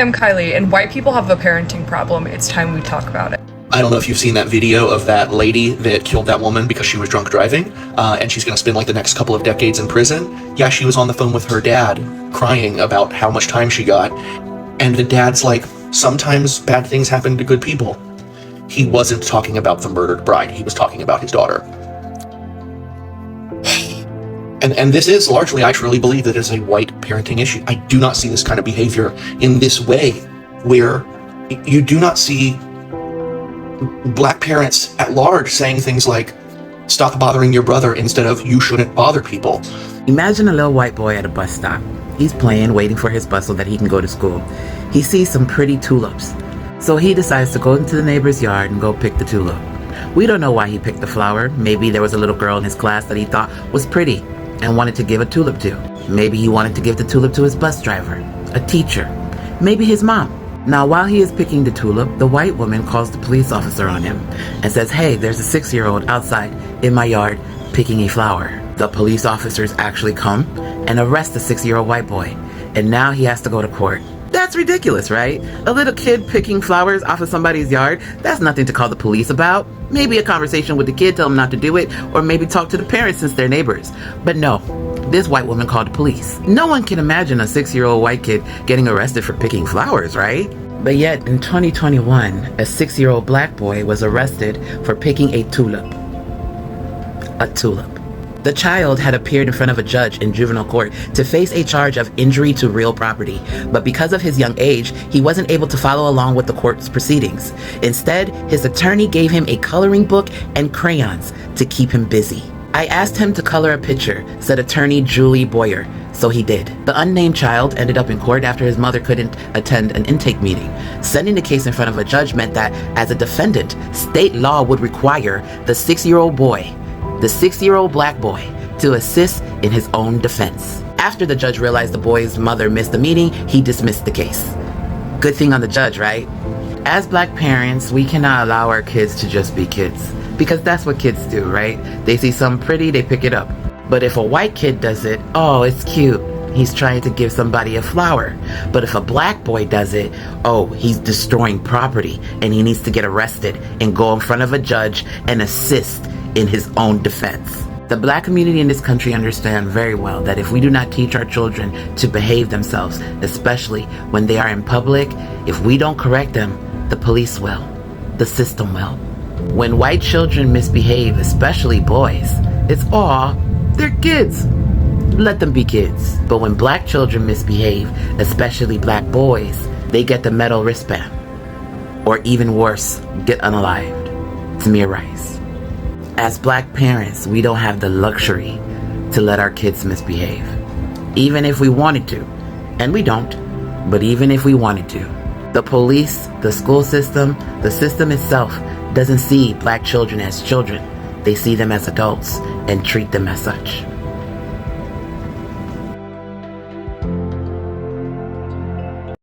I'm Kylie, and white people have a parenting problem. It's time we talk about it. I don't know if you've seen that video of that lady that killed that woman because she was drunk driving, and she's going to spend like the next couple of decades in prison. Yeah, she was on the phone with her dad crying about how much time she got, and the dad's like, sometimes bad things happen to good people. He wasn't talking about the murdered bride. He was talking about his daughter. And this is largely, I truly believe, that is a white parenting issue. I do not see this kind of behavior in this way, where you do not see black parents at large saying things like, stop bothering your brother, instead of, you shouldn't bother people. Imagine a little white boy at a bus stop. He's playing, waiting for his bus so that he can go to school. He sees some pretty tulips. So he decides to go into the neighbor's yard and go pick the tulip. We don't know why he picked the flower. Maybe there was a little girl in his class that he thought was pretty and wanted to give a tulip to. Maybe he wanted to give the tulip to his bus driver, a teacher, maybe his mom. Now, while he is picking the tulip, the white woman calls the police officer on him and says, hey, there's a 6-year-old outside in my yard picking a flower. The police officers actually come and arrest the 6-year-old white boy, and now he has to go to court. That's ridiculous, right? A little kid picking flowers off of somebody's yard, that's nothing to call the police about. Maybe a conversation with the kid, tell him not to do it, or maybe talk to the parents since they're neighbors. But no, this white woman called the police. No one can imagine a 6-year-old white kid getting arrested for picking flowers, right? But yet, in 2021, a 6-year-old black boy was arrested for picking a tulip. A tulip. The child had appeared in front of a judge in juvenile court to face a charge of injury to real property, but because of his young age, he wasn't able to follow along with the court's proceedings. Instead, his attorney gave him a coloring book and crayons to keep him busy. I asked him to color a picture, said attorney Julie Boyer, so he did. The unnamed child ended up in court after his mother couldn't attend an intake meeting. Sending the case in front of a judge meant that, as a defendant, state law would require the 6-year-old boy, the 6-year-old black boy, to assist in his own defense. After the judge realized the boy's mother missed the meeting, he dismissed the case. Good thing on the judge, right? As black parents, we cannot allow our kids to just be kids, because that's what kids do, right? They see something pretty, they pick it up. But if a white kid does it, oh, it's cute. He's trying to give somebody a flower. But if a black boy does it, oh, he's destroying property and he needs to get arrested and go in front of a judge and assist in his own defense. The black community in this country understand very well that if we do not teach our children to behave themselves, especially when they are in public, if we don't correct them, the police will, the system will. When white children misbehave, especially boys, it's they're kids. Let them be kids. But when black children misbehave, especially black boys, they get the metal wristband. Or even worse, get unalived. It's mere rice. As black parents, we don't have the luxury to let our kids misbehave. Even if we wanted to. And we don't. But even if we wanted to. The police, the school system, the system itself doesn't see black children as children. They see them as adults and treat them as such.